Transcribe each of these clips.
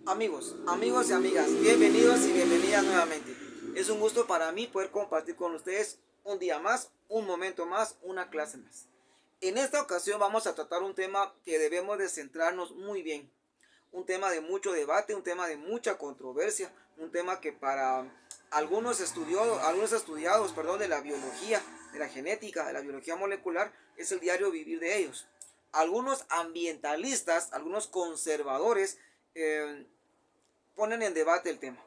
Amigos y amigas, bienvenidos y bienvenidas nuevamente. Es un gusto para mí poder compartir con ustedes un día más, un momento más, una clase más. En esta ocasión vamos a tratar un tema que debemos de centrarnos muy bien. Un tema de mucho debate, un tema de mucha controversia, un tema que para algunos estudiados, de la biología, de la genética, de la biología molecular, es el diario vivir de ellos. Algunos ambientalistas, algunos conservadores, ponen en debate el tema.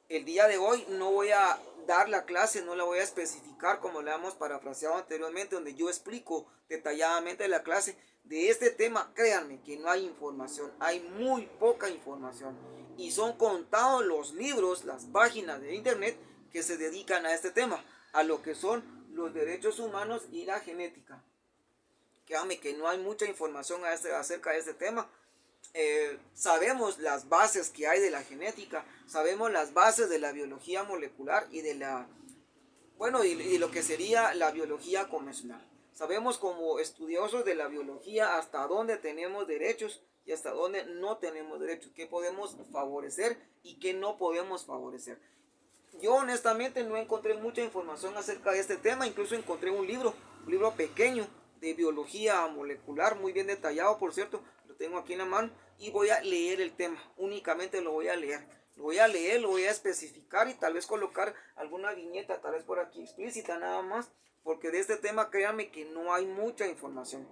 El día de hoy no voy a dar la clase, no la voy a especificar como la hemos parafraseado anteriormente, donde yo explico detalladamente la clase de este tema. Créanme que no hay información, hay muy poca información y son contados los libros, las páginas de internet que se dedican a este tema, a lo que son los derechos humanos y la genética. Créanme que no hay mucha información acerca de este tema. Sabemos las bases que hay de la genética, sabemos las bases de la biología molecular y de y lo que sería la biología convencional. Sabemos como estudiosos de la biología hasta dónde tenemos derechos y hasta dónde no tenemos derechos, qué podemos favorecer y qué no podemos favorecer. Yo honestamente no encontré mucha información acerca de este tema, incluso encontré un libro pequeño de biología molecular, muy bien detallado, por cierto, lo tengo aquí en la mano, y voy a leer el tema, únicamente lo voy a leer. Lo voy a especificar y tal vez colocar alguna viñeta, tal vez por aquí explícita nada más, porque de este tema créanme que no hay mucha información.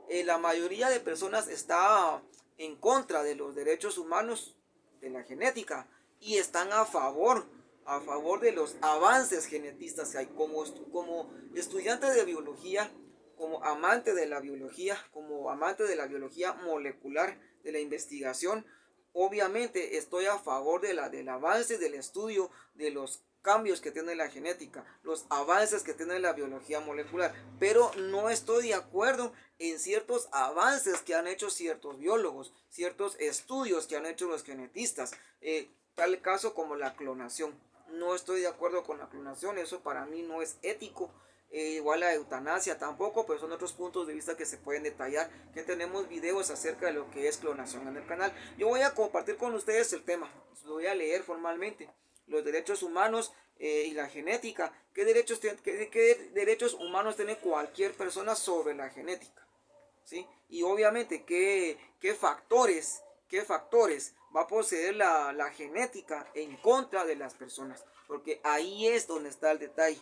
La mayoría de personas está en contra de los derechos humanos, de la genética, y están a favor de los avances genetistas que hay. Como estudiante de biología, como amante de la biología, como amante de la biología molecular, de la investigación, obviamente estoy a favor del avance, del estudio, de los cambios que tiene la genética, los avances que tiene la biología molecular, pero no estoy de acuerdo en ciertos avances que han hecho ciertos biólogos, ciertos estudios que han hecho los genetistas, tal caso como la clonación. No estoy de acuerdo con la clonación, eso para mí no es ético. Igual la eutanasia tampoco, pero son otros puntos de vista que se pueden detallar, que tenemos videos acerca de lo que es clonación en el canal. Yo voy a compartir con ustedes el tema, lo voy a leer formalmente. Los derechos humanos y la genética. ¿Qué derechos humanos tiene cualquier persona sobre la genética? ¿Sí? Y obviamente qué factores va a poseer la genética en contra de las personas, porque ahí es donde está el detalle,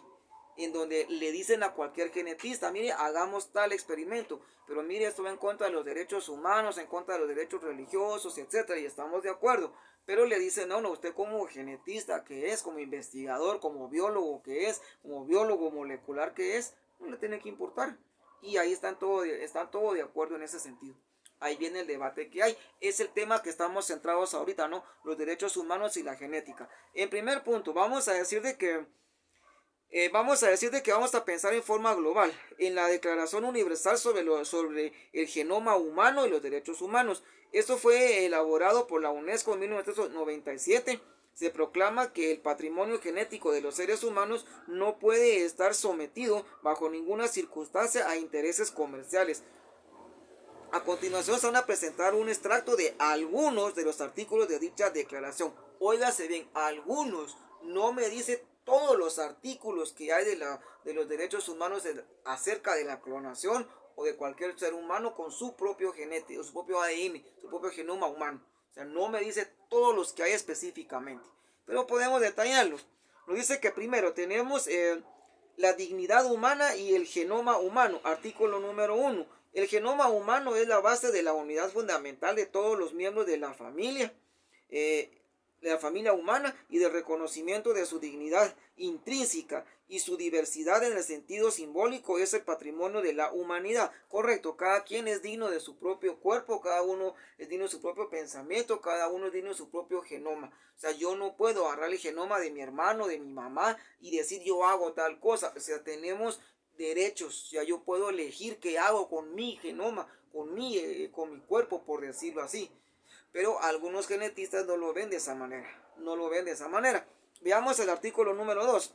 en donde le dicen a cualquier genetista, mire, hagamos tal experimento, pero mire, esto va en contra de los derechos humanos, en contra de los derechos religiosos, etcétera, y estamos de acuerdo, pero le dicen, no, usted como genetista que es, como investigador, como biólogo que es, como biólogo molecular que es, no le tiene que importar. Y ahí están todos de acuerdo en ese sentido. Ahí viene el debate que hay. Es el tema que estamos centrados ahorita, ¿no? Los derechos humanos y la genética. En primer punto, vamos a decir de que vamos a pensar en forma global en la Declaración Universal sobre el genoma humano y los derechos humanos. Esto fue elaborado por la UNESCO en 1997. Se proclama que el patrimonio genético de los seres humanos no puede estar sometido bajo ninguna circunstancia a intereses comerciales. A continuación se van a presentar un extracto de algunos de los artículos de dicha declaración. Óigase bien, algunos, no me dice todos los artículos que hay de los derechos humanos acerca de la clonación o de cualquier ser humano con su propio genético, su propio ADN, su propio genoma humano. O sea, no me dice todos los que hay específicamente, pero podemos detallarlos. Nos dice que primero tenemos la dignidad humana y el genoma humano, artículo número 1. El genoma humano es la base de la unidad fundamental de todos los miembros de la familia humana y del reconocimiento de su dignidad intrínseca y su diversidad en el sentido simbólico es el patrimonio de la humanidad. Correcto, cada quien es digno de su propio cuerpo, cada uno es digno de su propio pensamiento, cada uno es digno de su propio genoma. O sea, yo no puedo agarrar el genoma de mi hermano, de mi mamá y decir yo hago tal cosa. O sea, tenemos derechos, ya yo puedo elegir qué hago con mi genoma, con mi cuerpo, por decirlo así. Pero algunos genetistas no lo ven de esa manera, Veamos el artículo número 2.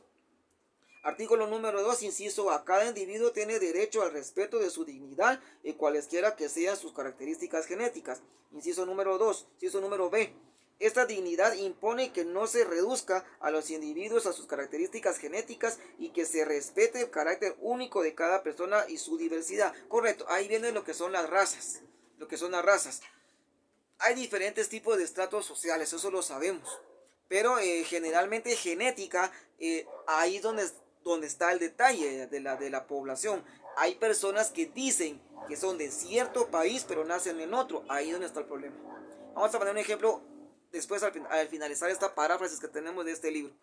Artículo número 2, inciso A. Cada individuo tiene derecho al respeto de su dignidad y cualesquiera que sean sus características genéticas. Inciso número 2. Inciso número B. Esta dignidad impone que no se reduzca a los individuos a sus características genéticas y que se respete el carácter único de cada persona y su diversidad. Correcto, ahí viene lo que son las razas. Lo que son las razas. Hay diferentes tipos de estratos sociales, eso lo sabemos. Pero generalmente genética, ahí es donde está el detalle de la población. Hay personas que dicen que son de cierto país, pero nacen en otro. Ahí es donde está el problema. Vamos a poner un ejemplo después al finalizar esta paráfrasis que tenemos de este libro.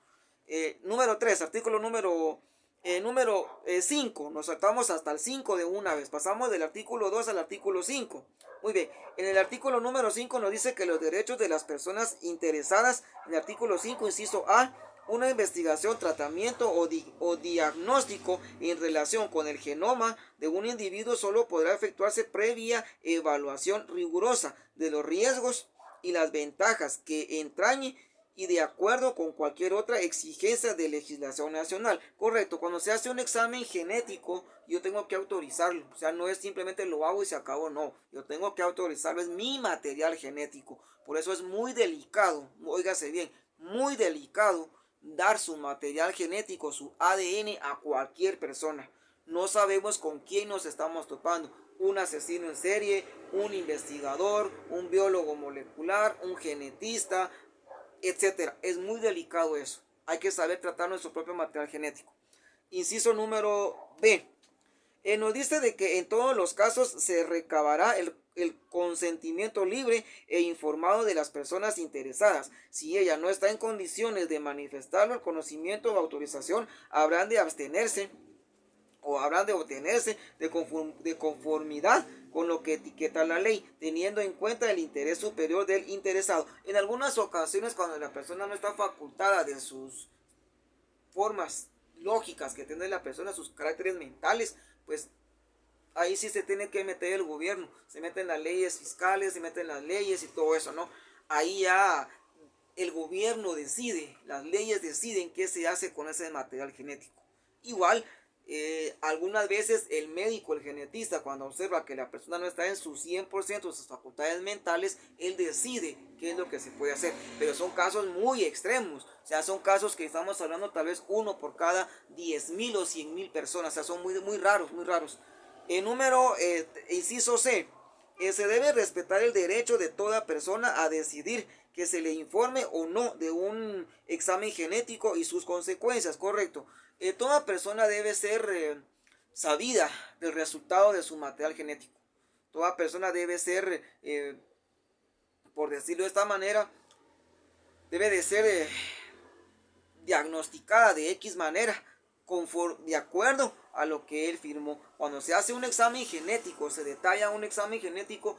Número 3, artículo número 5. Nos saltamos hasta el 5 de una vez. Pasamos del artículo 2 al artículo 5. Muy bien, en el artículo número 5 nos dice que los derechos de las personas interesadas, en el artículo 5, inciso A, una investigación, tratamiento o diagnóstico en relación con el genoma de un individuo solo podrá efectuarse previa evaluación rigurosa de los riesgos y las ventajas que entrañe y de acuerdo con cualquier otra exigencia de legislación nacional. Correcto, cuando se hace un examen genético, yo tengo que autorizarlo. O sea, no es simplemente lo hago y se acabó, no. Yo tengo que autorizarlo, es mi material genético. Por eso es muy delicado, óigase bien, muy delicado dar su material genético, su ADN a cualquier persona. No sabemos con quién nos estamos topando. Un asesino en serie, un investigador, un biólogo molecular, un genetista, etcétera. Es muy delicado eso. Hay que saber tratar nuestro propio material genético. Inciso número B. Nos dice de que en todos los casos se recabará el consentimiento libre e informado de las personas interesadas. Si ella no está en condiciones de manifestarlo, el conocimiento o autorización habrán de abstenerse o habrán de obtenerse de conformidad con lo que etiqueta la ley, teniendo en cuenta el interés superior del interesado. En algunas ocasiones, cuando la persona no está facultada de sus formas lógicas que tiene la persona, sus caracteres mentales, pues ahí sí se tiene que meter el gobierno, se meten las leyes fiscales, se meten las leyes y todo eso, ¿no? Ahí ya el gobierno decide, las leyes deciden qué se hace con ese material genético. Igual, algunas veces el médico, el genetista, cuando observa que la persona no está en su 100% de sus facultades mentales, él decide qué es lo que se puede hacer. Pero son casos muy extremos, o sea, son casos que estamos hablando tal vez uno por cada 10,000 o 100,000 personas, o sea, son muy raros, muy raros. Inciso C, se debe respetar el derecho de toda persona a decidir que se le informe o no de un examen genético y sus consecuencias, correcto. Toda persona debe ser sabida del resultado de su material genético. Toda persona debe ser, por decirlo de esta manera, debe de ser diagnosticada de X manera, de acuerdo a lo que él firmó. Cuando se hace un examen genético, se detalla un examen genético,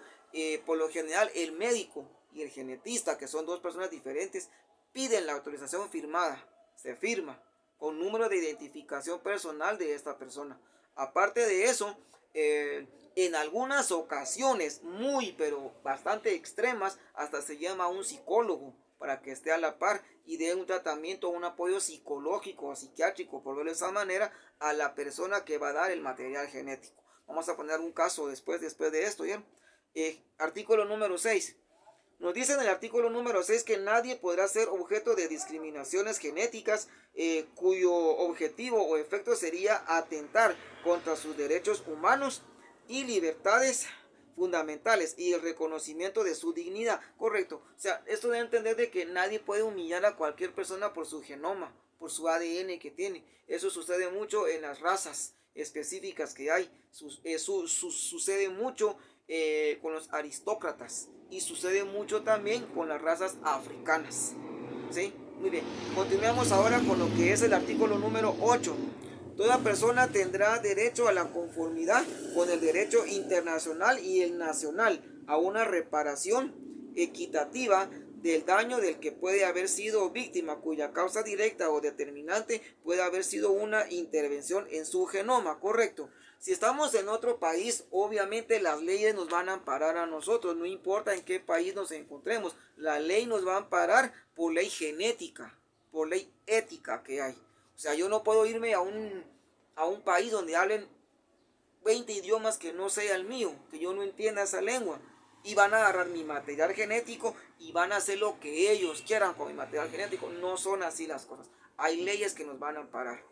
por lo general el médico y el genetista, que son dos personas diferentes, piden la autorización firmada, se firma con número de identificación personal de esta persona. Aparte de eso, en algunas ocasiones muy pero bastante extremas, hasta se llama a un psicólogo para que esté a la par y dé un tratamiento, un apoyo psicológico o psiquiátrico, por verlo de esa manera, a la persona que va a dar el material genético. Vamos a poner un caso después de esto, ¿ya? Artículo número 6. Nos dice en el artículo número 6 que nadie podrá ser objeto de discriminaciones genéticas cuyo objetivo o efecto sería atentar contra sus derechos humanos y libertades fundamentales y el reconocimiento de su dignidad. Correcto. O sea, esto debe entender de que nadie puede humillar a cualquier persona por su genoma, por su ADN que tiene. Eso sucede mucho en las razas específicas que hay. Sucede mucho con los aristócratas y sucede mucho también con las razas africanas. ¿Sí? Muy bien. Continuamos ahora con lo que es el artículo número 8. Toda persona tendrá derecho a la conformidad con el derecho internacional y el nacional a una reparación equitativa del daño del que puede haber sido víctima, cuya causa directa o determinante puede haber sido una intervención en su genoma, correcto. Si estamos en otro país, obviamente las leyes nos van a amparar a nosotros, no importa en qué país nos encontremos, la ley nos va a amparar por ley genética, por ley ética que hay. O sea, yo no puedo irme a un país donde hablen 20 idiomas que no sea el mío, que yo no entienda esa lengua. y van a agarrar mi material genético y van a hacer lo que ellos quieran con mi material genético. No son así las cosas. Hay leyes que nos van a amparar.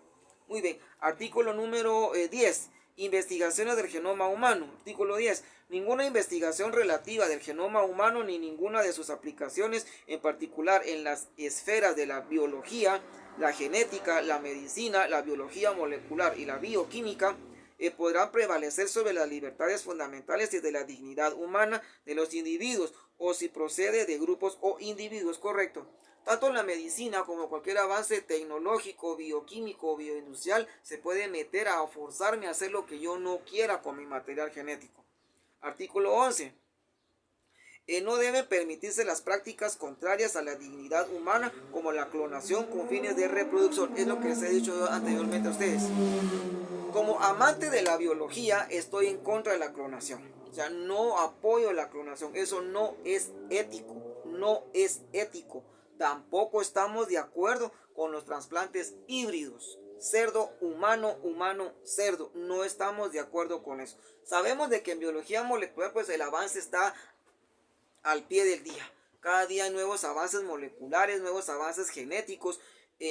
Muy bien, artículo número 10. Investigaciones del genoma humano. Artículo 10. Ninguna investigación relativa del genoma humano ni ninguna de sus aplicaciones, en particular en las esferas de la biología, la genética, la medicina, la biología molecular y la bioquímica, podrán prevalecer sobre las libertades fundamentales y de la dignidad humana de los individuos, o si procede de grupos o individuos, correcto. Tanto la medicina como cualquier avance tecnológico, bioquímico o bioindustrial se puede meter a forzarme a hacer lo que yo no quiera con mi material genético. Artículo 11. No deben permitirse las prácticas contrarias a la dignidad humana, como la clonación con fines de reproducción. Es lo que les he dicho anteriormente a ustedes. Como amante de la biología, estoy en contra de la clonación. O sea, no apoyo la clonación. Eso no es ético. No es ético. Tampoco estamos de acuerdo con los trasplantes híbridos. Cerdo, humano, humano, cerdo. No estamos de acuerdo con eso. Sabemos de que en biología molecular pues el avance está al pie del día. Cada día hay nuevos avances moleculares, nuevos avances genéticos,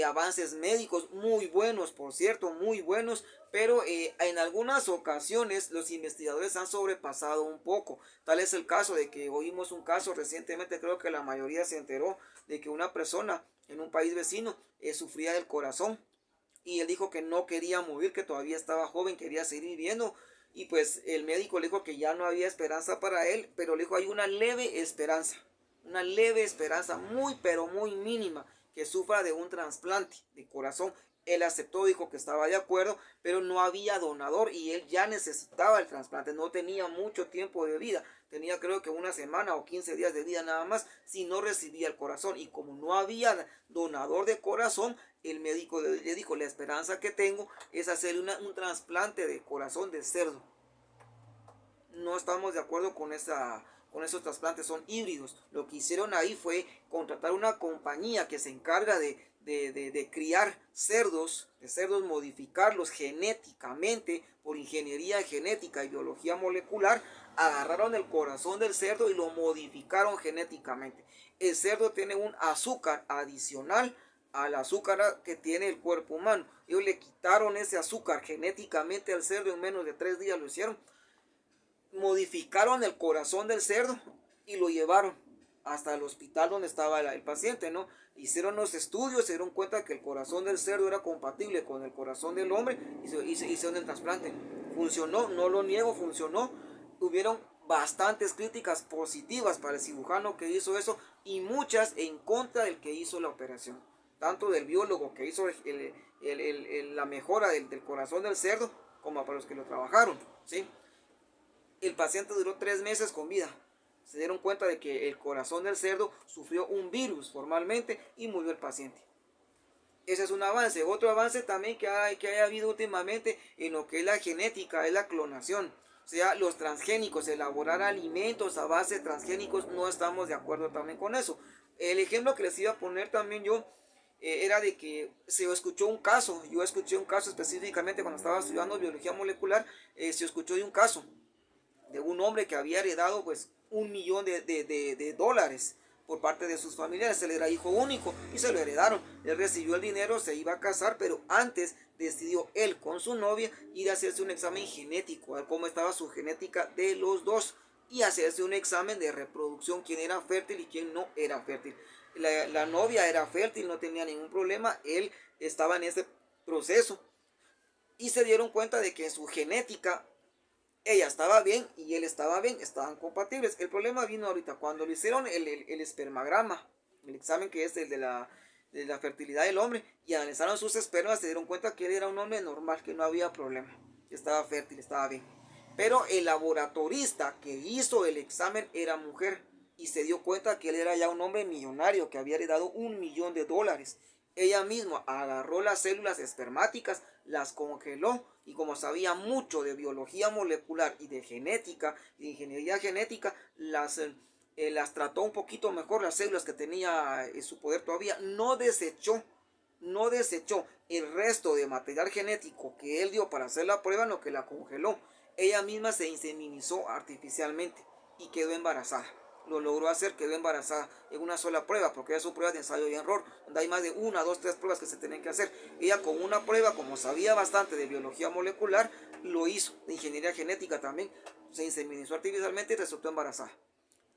avances médicos muy buenos, por cierto, muy buenos, pero en algunas ocasiones los investigadores han sobrepasado un poco. Tal es el caso de que oímos un caso recientemente, creo que la mayoría se enteró de que una persona en un país vecino sufría del corazón y él dijo que no quería morir, que todavía estaba joven, quería seguir viviendo. Y pues el médico le dijo que ya no había esperanza para él, pero le dijo hay una leve esperanza, muy pero muy mínima, que sufra de un trasplante de corazón. Él aceptó, dijo que estaba de acuerdo, pero no había donador y él ya necesitaba el trasplante, no tenía mucho tiempo de vida, tenía creo que una semana o 15 días de vida nada más si no recibía el corazón. Y como no había donador de corazón, el médico le dijo, la esperanza que tengo es hacerle un trasplante de corazón de cerdo. No estamos de acuerdo con esos trasplantes, son híbridos. Lo que hicieron ahí fue contratar una compañía que se encarga de criar cerdos, modificarlos genéticamente por ingeniería genética y biología molecular. Agarraron el corazón del cerdo y lo modificaron genéticamente. El cerdo tiene un azúcar adicional al azúcar que tiene el cuerpo humano. Ellos le quitaron ese azúcar genéticamente al cerdo, en menos de 3 días lo hicieron. Modificaron el corazón del cerdo y lo llevaron hasta el hospital donde estaba el paciente, ¿no? Hicieron los estudios, se dieron cuenta que el corazón del cerdo era compatible con el corazón del hombre y se hicieron el trasplante. Funcionó, no lo niego, funcionó. Hubieron bastantes críticas positivas para el cirujano que hizo eso y muchas en contra del que hizo la operación. Tanto del biólogo que hizo la mejora del corazón del cerdo como para los que lo trabajaron, ¿sí? El paciente duró 3 meses con vida. Se dieron cuenta de que el corazón del cerdo sufrió un virus formalmente y murió el paciente. Ese es un avance. Otro avance también que haya habido últimamente en lo que es la genética, es la clonación. O sea, los transgénicos, elaborar alimentos a base de transgénicos, no estamos de acuerdo también con eso. El ejemplo que les iba a poner también yo era de que se escuchó un caso. Yo escuché un caso específicamente cuando estaba estudiando biología molecular. Se escuchó de un caso de un hombre que había heredado pues $1 millón de dólares por parte de sus familiares. Él era hijo único y se lo heredaron. Él recibió el dinero, se iba a casar, pero antes decidió él con su novia ir a hacerse un examen genético, a ver cómo estaba su genética de los dos y hacerse un examen de reproducción, quién era fértil y quién no era fértil. La novia era fértil, no tenía ningún problema, él estaba en ese proceso y se dieron cuenta de que en su genética ella estaba bien y él estaba bien, estaban compatibles. El problema vino ahorita cuando le hicieron el espermagrama, el examen que es el de la fertilidad del hombre, y analizaron sus espermas, se dieron cuenta que él era un hombre normal, que no había problema, que estaba fértil, estaba bien. Pero el laboratorista que hizo el examen era mujer y se dio cuenta que él era ya un hombre millonario que había heredado $1 millón de dólares. Ella misma agarró las células espermáticas, las congeló y como sabía mucho de biología molecular y de genética, de ingeniería genética, las trató un poquito mejor las células que tenía en su poder todavía. No desechó el resto de material genético que él dio para hacer la prueba, no, que la congeló. Ella misma se inseminizó artificialmente. y quedó embarazada. Lo logró hacer, quedó embarazada en una sola prueba, porque ya son pruebas de ensayo y error, donde hay más de 1, 2, 3 pruebas que se tienen que hacer. Ella con una prueba, como sabía bastante de biología molecular, lo hizo, de ingeniería genética también, se inseminizó artificialmente y resultó embarazada.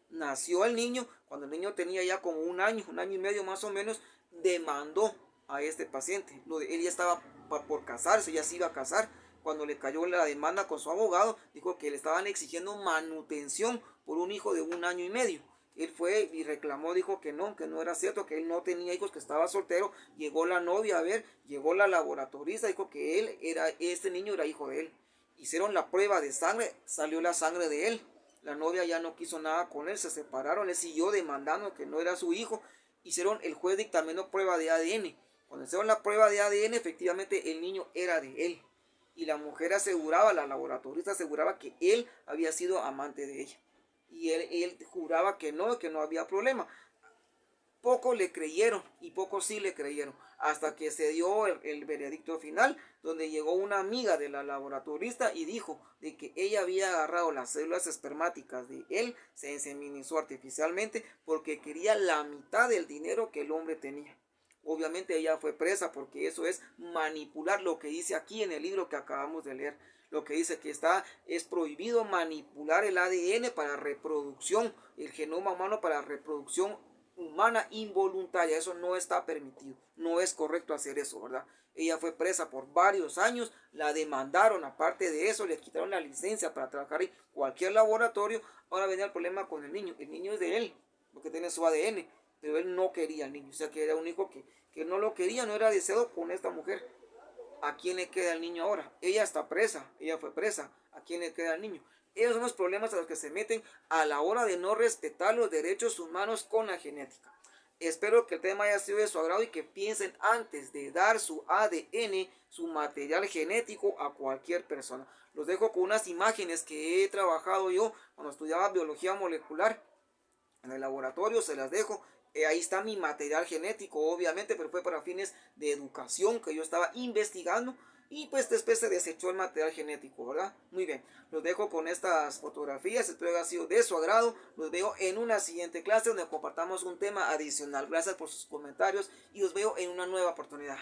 Nació el niño, cuando el niño tenía ya como un año y medio más o menos, demandó a este paciente. Él ya estaba por casarse, ya se iba a casar. Cuando le cayó la demanda con su abogado, dijo que le estaban exigiendo manutención por un hijo de un año y medio. Él fue y reclamó, dijo que no era cierto, que él no tenía hijos, que estaba soltero. Llegó la novia a ver, llegó la laboratorista, dijo que este niño era hijo de él. Hicieron la prueba de sangre, salió la sangre de él. La novia ya no quiso nada con él, se separaron, él siguió demandando que no era su hijo. El juez dictaminó prueba de ADN. Cuando hicieron la prueba de ADN, efectivamente el niño era de él. Y la mujer aseguraba, la laboratorista aseguraba que él había sido amante de ella. Y él juraba que no había problema. Pocos le creyeron y pocos sí le creyeron, hasta que se dio el veredicto final, donde llegó una amiga de la laboratorista y dijo de que ella había agarrado las células espermáticas de él, se inseminizó artificialmente porque quería la mitad del dinero que el hombre tenía. Obviamente ella fue presa porque eso es manipular, lo que dice aquí en el libro que acabamos de leer. Lo que dice que es prohibido manipular el ADN para reproducción, el genoma humano para reproducción humana involuntaria. Eso no está permitido, no es correcto hacer eso, ¿verdad? Ella fue presa por varios años, la demandaron, aparte de eso le quitaron la licencia para trabajar en cualquier laboratorio. Ahora venía el problema con el niño es de él, porque tiene su ADN, pero él no quería al niño, o sea que era un hijo que no lo quería, no era deseado con esta mujer. ¿A quién le queda el niño ahora? Ella está presa, ella fue presa, ¿a quién le queda el niño? Esos son los problemas a los que se meten a la hora de no respetar los derechos humanos con la genética. Espero que el tema haya sido de su agrado y que piensen antes de dar su ADN, su material genético a cualquier persona. Los dejo con unas imágenes que he trabajado yo cuando estudiaba biología molecular en el laboratorio, se las dejo. Ahí está mi material genético, obviamente, pero fue para fines de educación que yo estaba investigando. Y pues después se desechó el material genético, ¿verdad? Muy bien, los dejo con estas fotografías, espero que haya sido de su agrado. Los veo en una siguiente clase donde compartamos un tema adicional. Gracias por sus comentarios y os veo en una nueva oportunidad.